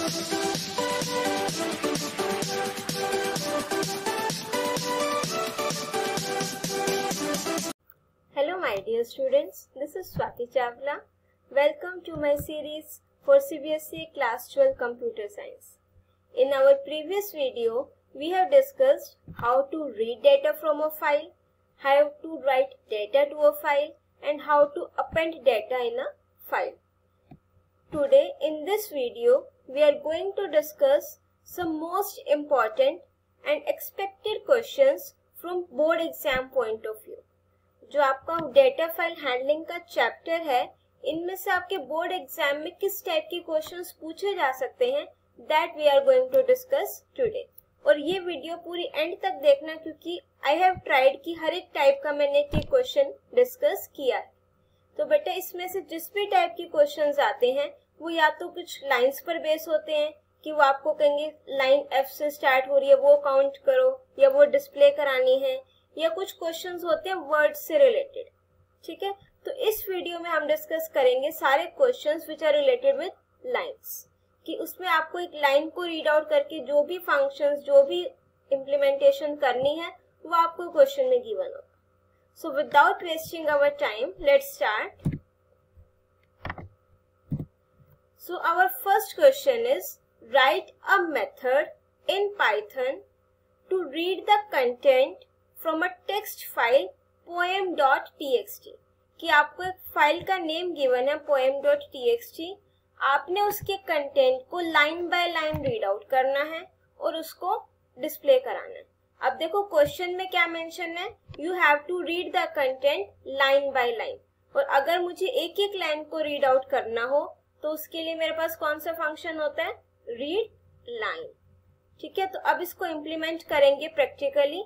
Hello my dear students, this is Swati Chawla. Welcome to my series for CBSE Class 12 Computer Science. In our previous video, we have discussed how to read data from a file, how to write data to a file, and how to append data in a file. Today in this video, we are going to discuss some most important and expected questions from board exam point of view. जो आपका data file handling का chapter है, इनमें से आपके board exam में किस type के क्वेश्चंस पूछे जा सकते हैं, that we are going to discuss today. और ये वीडियो पूरी एंड तक देखना, क्योंकि आई हैव ट्राइड कि हर एक टाइप का मैंने ये क्वेश्चन डिस्कस किया है. तो बेटा इसमें से जिस भी टाइप के क्वेश्चंस आते हैं वो या तो कुछ लाइंस पर बेस होते हैं कि वो आपको कहेंगे लाइन एफ से स्टार्ट हो रही है वो काउंट करो या वो डिस्प्ले करानी है, या कुछ क्वेश्चंस होते हैं वर्ड से रिलेटेड. ठीक है, तो इस वीडियो में हम डिस्कस करेंगे सारे questions which are related with lines, कि उसमें आपको एक लाइन को रीड आउट करके जो भी फंक्शंस, जो भी इम्प्लीमेंटेशन करनी है वो आपको क्वेश्चन में गिवन होगा. So without wasting our time, let's start. So our first question is write a method in Python to read the content from a text file poem.txt. कि आपको एक फाइल का नेम गिवन है poem.txt, आपने उसके content को line by line read out करना है और उसको डिस्प्ले कराना है. अब देखो क्वेश्चन में क्या मेंशन है, you have to read the content line by line. और अगर मुझे एक एक लाइन को रीड आउट करना हो तो उसके लिए मेरे पास कौन सा फंक्शन होता है, रीड लाइन. ठीक है, तो अब इसको इम्प्लीमेंट करेंगे practically.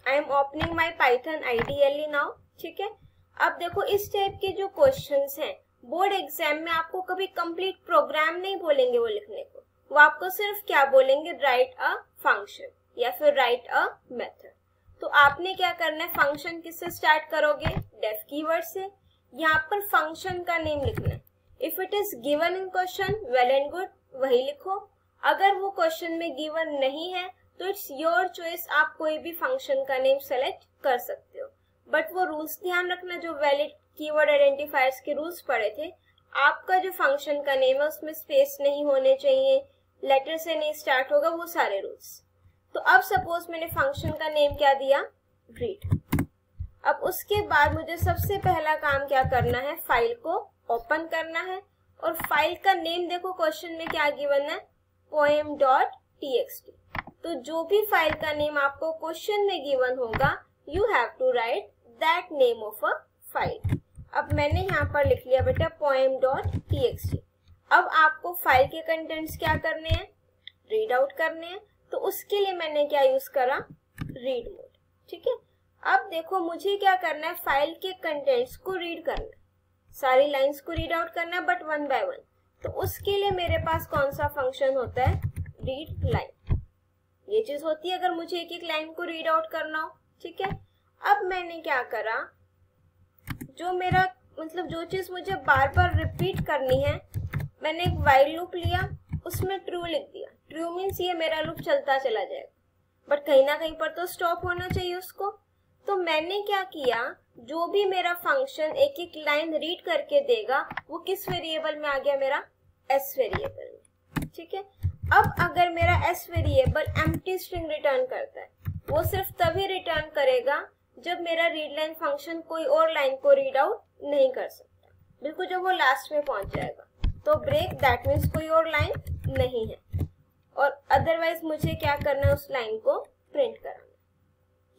I am opening my Python ideally now. ठीक है, अब देखो इस टाइप के जो क्वेश्चंस हैं बोर्ड एग्जाम में आपको कभी कंप्लीट प्रोग्राम नहीं बोलेंगे वो लिखने को, वो आपको सिर्फ क्या बोलेंगे, राइट अ फंक्शन या फिर राइट अ मेथड. तो आपने क्या करना है, फंक्शन किससे स्टार्ट करोगे, डेफ कीवर्ड से. यहाँ पर फंक्शन का नेम लिखना है. If it is given in question, well and good, वही लिखो. अगर वो क्वेश्चन में गिवन नहीं है तो इट्स योर चॉइस, आप कोई भी फंक्शन का नेम सेलेक्ट कर सकते हो. बट वो रूल्स ध्यान रखना, जो वैलिड कीवर्ड आइडेंटिफायर्स के रूल्स पढ़े थे, आपका जो फंक्शन का नेम है उसमें स्पेस नहीं होने चाहिए, लेटर से नहीं स्टार्ट होगा, वो सारे रूल्स. तो अब सपोज मैंने फंक्शन का नेम क्या दिया, रीड. अब उसके बाद मुझे सबसे पहला काम क्या करना है, फाइल को ओपन करना है. और फाइल का नेम देखो क्वेश्चन में क्या गिवन है, poem.txt. तो जो भी फाइल का नेम आपको क्वेश्चन में गिवन होगा, you have to write that name of a file. अब मैंने यहाँ पर लिख लिया बेटा poem.txt. अब आपको फाइल के कंटेंट्स क्या करने हैं, रीड आउट करने हैं. तो उसके लिए मैंने क्या यूज करा, रीड मोड. ठीक है, अब देखो मुझे क्या करना है, फाइल के कंटेंट्स को रीड करना है, सारी लाइंस को रीड आउट करना है, बट वन बाय वन. तो उसके लिए मेरे पास कौन सा फंक्शन होता है, रीड लाइन. ये चीज होती है अगर मुझे एक एक लाइन को रीड आउट करना हो. ठीक है, अब मैंने क्या करा, जो मेरा मतलब जो चीज मुझे बार बार रिपीट करनी है, मैंने एक व्हाइल लूप लिया, उसमें ट्रू लिख दिया. ट्रू मीन्स ये मेरा लूप चलता चला जाएगा, बट कहीं ना कहीं पर तो स्टॉप होना चाहिए उसको. तो मैंने क्या किया, जो भी मेरा फंक्शन एक एक लाइन रीड करके देगा वो किस वेरिएबल में आ गया, मेरा एस वेरिएबल में. ठीक है, अब अगर मेरा S variable empty string return करता है, वो सिर्फ तभी रिटर्न करेगा जब मेरा रीड लाइन फंक्शन कोई और लाइन को रीड आउट नहीं कर सकता. बिल्कुल जब वो लास्ट में पहुंच जाएगा तो ब्रेक, दैट मीन्स कोई और लाइन नहीं है, और अदरवाइज मुझे क्या करना है, उस लाइन को प्रिंट कराना.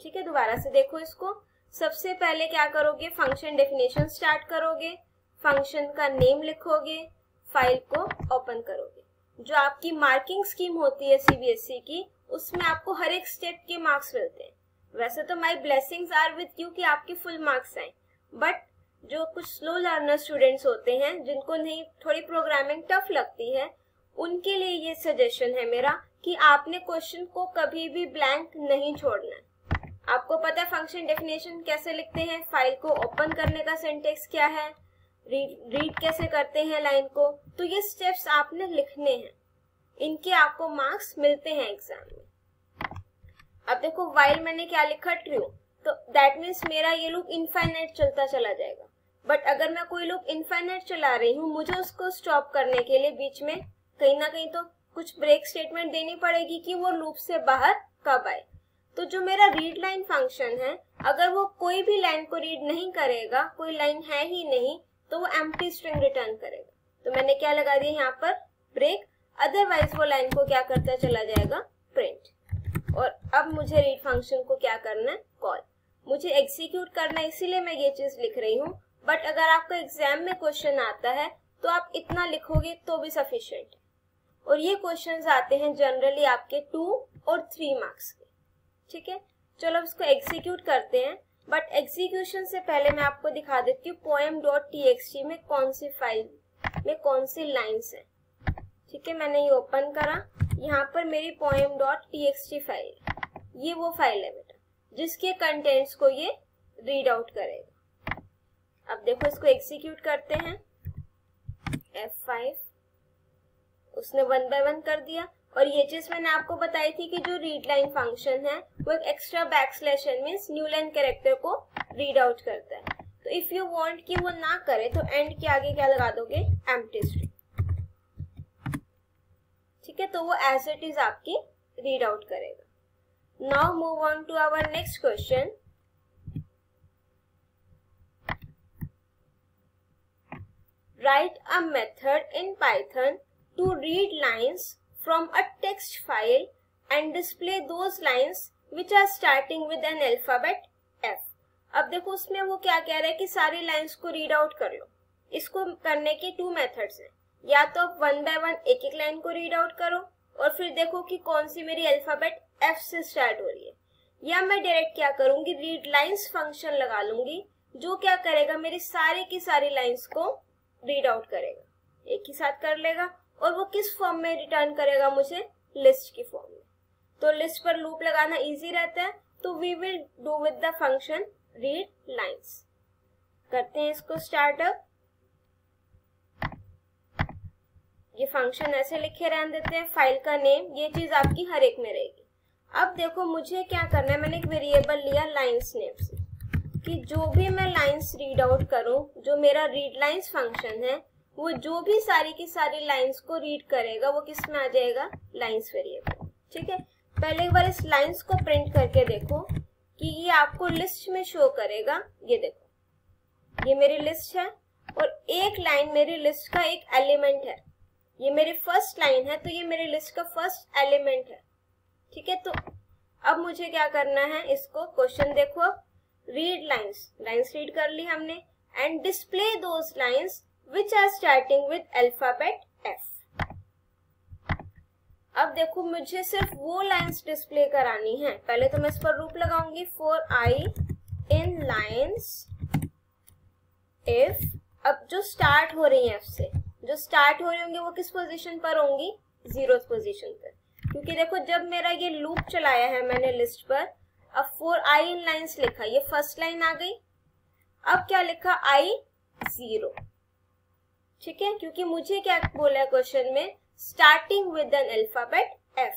ठीक है, दोबारा से देखो इसको. सबसे पहले क्या करोगे, फंक्शन डेफिनेशन स्टार्ट करोगे, फंक्शन का नेम लिखोगे, फाइल को ओपन करोगे. जो आपकी मार्किंग स्कीम होती है सीबीएसई की, उसमें आपको हर एक स्टेप के मार्क्स मिलते हैं. वैसे तो my blessings are with you कि आपके फुल मार्क्स आए, बट जो कुछ स्लो लर्नर स्टूडेंट्स होते हैं जिनको नहीं, थोड़ी प्रोग्रामिंग टफ लगती है, उनके लिए ये सजेशन है मेरा कि आपने क्वेश्चन को कभी भी ब्लैंक नहीं छोड़ना है. आपको पता है फंक्शन डेफिनेशन कैसे लिखते हैं, फाइल को ओपन करने का सिंटेक्स क्या है, रीड कैसे करते हैं लाइन को, तो ये स्टेप्स आपने लिखने हैं, इनके आपको मार्क्स मिलते हैं एग्जाम में। अब देखो व्हाइल मैंने क्या लिखा, ट्रू, तो दैट मीन्स मेरा ये लूप इनफाइनाइट चलता चला जाएगा। बट अगर मैं कोई लूप इनफाइनाइट चला रही हूँ, मुझे उसको स्टॉप करने के लिए बीच में कहीं ना कहीं तो कुछ ब्रेक स्टेटमेंट देनी पड़ेगी कि वो लूप से बाहर कब आए। तो जो मेरा रीड लाइन फंक्शन है, अगर वो कोई भी लाइन को रीड नहीं करेगा, कोई लाइन है ही नहीं, तो वो एम्प्टी स्ट्रिंग रिटर्न करेगा। तो मैंने क्या लगा दिया यहाँ पर, ब्रेक, अदरवाइज वो लाइन को क्या करता चला जाएगा, प्रिंट। और अब मुझे रीड फंक्शन को क्या करना है, कॉल, मुझे एग्जीक्यूट करना है, इसीलिए मैं ये चीज लिख रही हूँ। बट अगर आपका एग्जाम में क्वेश्चन आता है तो आप इतना लिखोगे तो भी सफिशिएंट है। और ये क्वेश्चंस आते हैं जनरली आपके 2 और 3 मार्क्स के, ठीक है। चलो इसको एग्जीक्यूट करते हैं, बट एग्जीक्यूशन से पहले मैं आपको दिखा देती हूँ poem.txt में कौन सी फाइल में कौन सी लाइन्स है, ठीक है। मैंने ये ओपन करा, यहाँ पर मेरी poem.txt फाइल, ये वो फाइल है बेटा जिसके कंटेंट्स को ये रीड आउट करेगा। अब देखो इसको एग्जीक्यूट करते हैं, F5, उसने 1 बाय 1 कर दिया। और ये चीज मैंने आपको बताई थी कि जो रीड लाइन फंक्शन है वो एक extra backslash means new line character को रीड आउट करता है। तो इफ यू वांट कि वो ना करे तो एंड के आगे क्या लगा दोगे, एम्प्टी स्ट्रिंग, ठीक है। तो वो एज इट इज आपकी रीड आउट करेगा। Now move on to our next question. Write a method in Python to read lines from a text file and display those lines which are starting with an alphabet F। अब देखो उसमें वो क्या कह रहा है कि सारी लाइंस को रीड आउट कर लो। इसको करने के 2 मेथड्स हैं, या तो आप 1 बाय 1 एक एक लाइन को रीड आउट करो और फिर देखो कि कौन सी मेरी अल्फाबेट F से स्टार्ट हो रही है, या मैं डायरेक्ट क्या करूंगी, रीड लाइंस फंक्शन लगा लूंगी जो क्या करेगा, मेरी सारी की सारी लाइंस को रीड आउट करेगा, एक ही साथ कर लेगा। और वो किस फॉर्म में रिटर्न करेगा मुझे, लिस्ट की फॉर्म में। तो लिस्ट पर लूप लगाना इजी रहता है, तो we will do with the function read lines. करते हैं इसको स्टार्टअप, ये फंक्शन ऐसे लिखे रहने देते हैं, फाइल का नेम, ये चीज आपकी हर एक में रहेगी। अब देखो मुझे क्या करना है, मैंने एक वेरिएबल लिया लाइंस नेम से, कि जो भी मैं लाइंस रीड आउट करूं, जो मेरा रीड लाइंस फंक्शन है, वो जो भी सारी की सारी लाइंस को रीड करेगा वो किस में आ जाएगा, लाइंस वेरिएबल, ठीक है। पहले एक बार इस लाइंस को प्रिंट करके देखो कि ये आपको लिस्ट में शो करेगा। ये देखो ये मेरी लिस्ट है और एक लाइन मेरी लिस्ट का एक एलिमेंट है, ये मेरी फर्स्ट लाइन है, तो ये मेरी लिस्ट का फर्स्ट एलिमेंट है, ठीक है। तो अब मुझे क्या करना है, इसको क्वेश्चन देखो, रीड लाइंस, लाइंस रीड कर ली हमने, and display those lines which are starting with alphabet F। अब देखो मुझे सिर्फ वो लाइंस डिस्प्ले करानी है। पहले तो मैं इस पर लूप लगाऊंगी, for I in lines if, अब जो स्टार्ट हो रही है F से, जो स्टार्ट हो रही होंगी वो किस पोजीशन पर होंगी, 0th पोजीशन पर, क्योंकि देखो जब मेरा ये लूप चलाया है मैंने लिस्ट पर, अब फॉर I इन लाइंस लिखा, ये फर्स्ट लाइन आ गई। अब क्या लिखा, I 0, ठीक है, क्योंकि मुझे क्या बोला है क्वेश्चन में, starting with an alphabet F,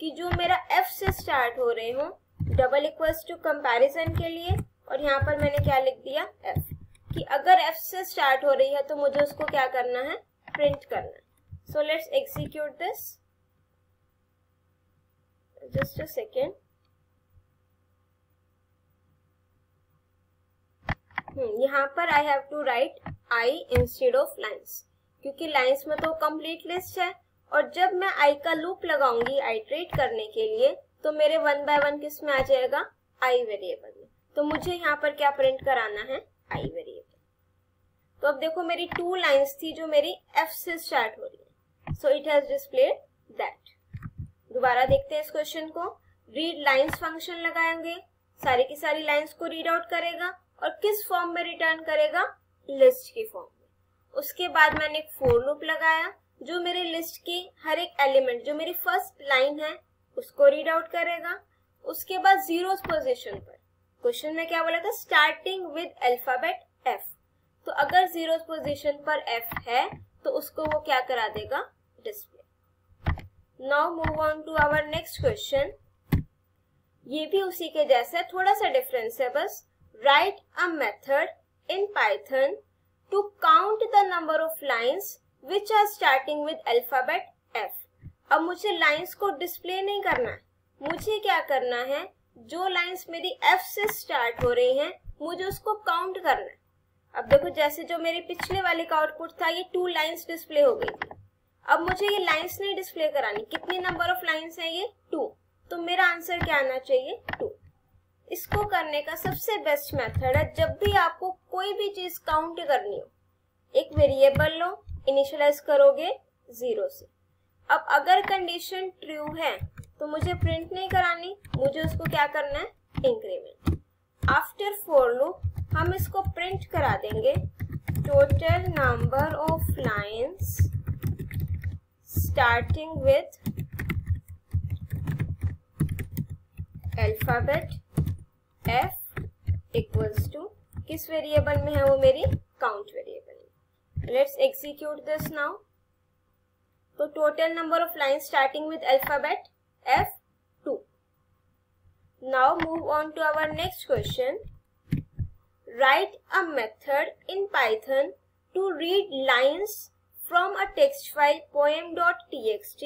कि जो मेरा F से स्टार्ट हो रहे हो, डबल इक्वल्स टू कंपैरिजन के लिए, और यहाँ पर मैंने क्या लिख दिया, F, कि अगर F से स्टार्ट हो रही है तो मुझे उसको क्या करना है, प्रिंट करना है। So let's execute this, just a second. यहाँ पर I have to write I instead of lines, क्योंकि लाइन्स में तो कंप्लीट लिस्ट है, और जब मैं I का लूप लगाऊंगी आइटरेट करने के लिए, तो मेरे 1 बाय 1 किस में आ जाएगा, I वेरिएबल में। तो मुझे यहाँ पर क्या प्रिंट कराना है, I वेरिएबल। तो अब देखो मेरी 2 लाइन्स थी जो मेरी F से स्टार्ट हो रही है, so it has displayed that. दोबारा देखते हैं इस क्वेश्चन को, रीड लाइन्स फंक्शन लगाएंगे, सारी की सारी लाइन्स को रीड आउट करेगा और किस फॉर्म में रिटर्न करेगा, लिस्ट की फॉर्म में। उसके बाद मैंने एक फॉर लूप लगाया जो मेरे लिस्ट की हर एक एलिमेंट, जो मेरी फर्स्ट लाइन है, उसको रीड आउट करेगा। उसके बाद 0th पोजीशन पर, क्वेश्चन में क्या बोला था, स्टार्टिंग विद अल्फाबेट F, तो अगर 0 पोजीशन पर f है तो उसको वो क्या करा देगा, display. Now move on to our next question. ये भी उसी के जैसा है, थोड़ा सा डिफरेंस है बस। Write a method in Python to count the number of lines which are starting with alphabet f। अब मुझे लाइन्स को डिस्प्ले नहीं करना है, मुझे क्या करना है, जो लाइन्स मेरी f से स्टार्ट हो रही हैं मुझे उसको काउंट करना है। अब देखो जैसे जो मेरी पिछले वाले का आउटपुट था ये 2 लाइन्स डिस्प्ले हो गई थी। अब मुझे ये लाइन्स नहीं डिस्प्ले करानी, कितनी नंबर ऑफ लाइन्स है ये 2, तो मेरा आंसर क्या आना चाहिए 2। इसको करने का सबसे बेस्ट मेथड है, जब भी आपको कोई भी चीज काउंट करनी हो, एक वेरिएबल लो, इनिशियलाइज करोगे 0 से। अब अगर कंडीशन ट्रू है तो मुझे प्रिंट नहीं करानी, मुझे उसको क्या करना है, इंक्रीमेंट। आफ्टर फॉर लूप हम इसको प्रिंट करा देंगे, total number of lines starting with alphabet f equals to, किस वेरिएबल में है वो, मेरी काउंट वेरिएबल में। Let's execute this now. तो total number of line starting with alphabet f 2। Now move on to our next question. Write a method in Python to read lines from a text file poem.txt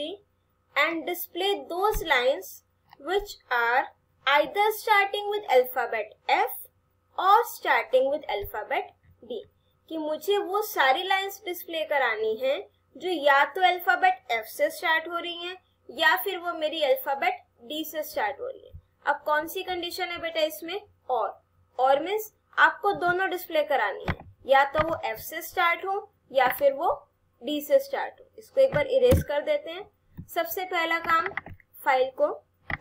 and display those lines which are either starting with alphabet f or starting with alphabet d। कि मुझे वो सारी lines display करानी है जो या तो alphabet f से स्टार्ट हो रही हैं या फिर वो मेरी अल्फाबेट d से स्टार्ट हो रही है। अब कौन सी कंडीशन है बेटा इसमें, और मीन्स आपको दोनों डिस्प्ले करानी है, या तो वो f से स्टार्ट हो या फिर वो d से स्टार्ट हो। इसको एक बार इरेज कर देते हैं। सबसे पहला काम, फाइल को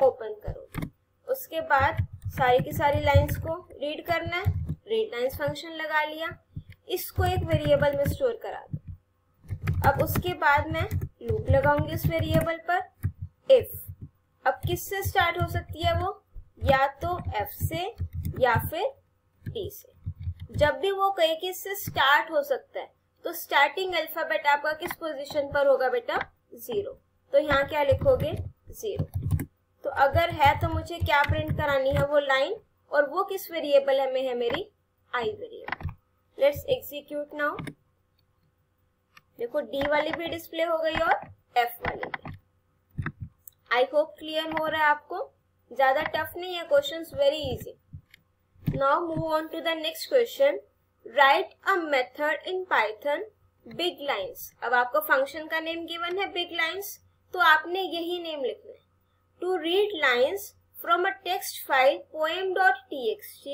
ओपन करो, उसके बाद सारी की सारी लाइंस को रीड करना है, रीड लाइंस फंक्शन लगा लिया, इसको एक वेरिएबल में स्टोर करा दो। अब उसके बाद मैं लूप लगाऊंगी उस वेरिएबल पर, इफ। अब किससे स्टार्ट हो सकती है वो, या तो f से या फिर d से। जब भी वो कहे कि इससे स्टार्ट हो सकता है तो स्टार्टिंग अल्फाबेट आपका किस पोजीशन पर होगा बेटा, 0। तो यहाँ क्या लिखोगे, 0। तो अगर है तो मुझे क्या प्रिंट करानी है, वो लाइन, और वो किस वेरिएबल में है, मेरी i variable. Let's execute now. देखो d वाली भी डिस्प्ले हो गई और f वाली भी। आई होप क्लियर हो रहा है आपको, ज्यादा टफ नहीं है questions, very easy. Now move on to the next question. Write a method in Python big lines. अब आपको फंक्शन का नेम गिवन है बिग लाइन्स, तो आपने यही नेम लिखना है। To read lines from a text file poem.txt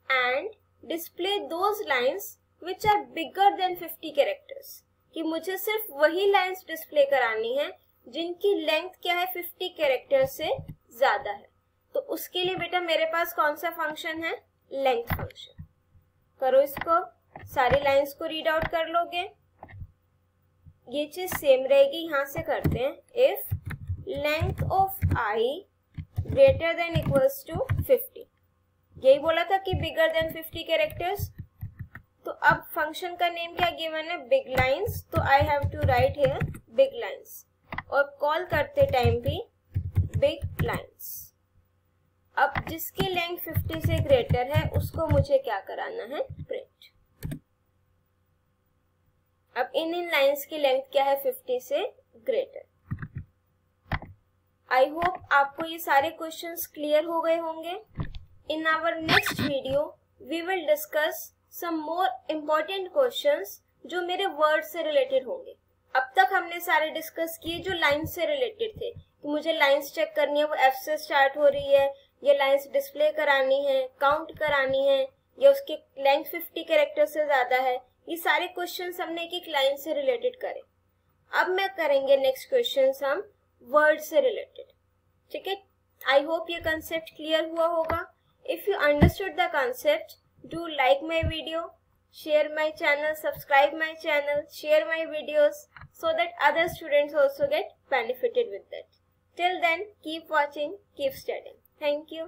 and display those lines which are bigger than 50 characters. कि मुझे सिर्फ वही लाइन्स डिस्प्ले करानी है जिनकी लेंथ क्या है, 50 कैरेक्टर से ज्यादा है। तो उसके लिए बेटा मेरे पास कौन सा फंक्शन है, लेंथ फंक्शन। करो इसको, सारी लाइंस को रीड आउट कर लोगे, ये चीज सेम रहेगी। यहां से करते हैं, if length of i greater than equals to 50। यही बोला था कि बिगर देन 50 कैरेक्टर्स। तो अब फंक्शन का नेम क्या गिवन है, बिग लाइंस। तो I have to write here big lines, और कॉल करते टाइम भी बिग लाइंस। अब जिसकी लेंथ 50 से ग्रेटर है उसको मुझे क्या कराना है, प्रिंट। अब इन लाइंस की लेंथ क्या है, 50 से ग्रेटर। आई होप आपको ये सारे क्वेश्चंस क्लियर हो गए होंगे। In our next video we will discuss some more important questions जो मेरे वर्ड से रिलेटेड होंगे। अब तक हमने सारे डिस्कस किए जो लाइन से रिलेटेड थे, कि मुझे लाइंस चेक करनी है वो f से स्टार्ट हो रही है, ये लाइंस डिस्प्ले करानी है, काउंट करानी है, या उसकी लेंथ 50 कैरेक्टर से ज्यादा है। ये सारे क्वेश्चंस हमने एक एक लाइन से रिलेटेड करे। अब मैं करेंगे नेक्स्ट क्वेश्चंस हम वर्ड से रिलेटेड, ठीक है। आई होप ये कंसेप्ट क्लियर हुआ होगा। If you understood the concept, do like my video, share my channel, subscribe my channel, share my videos so that other students also get benefited with that. Till then, keep watching, keep studying. Thank you.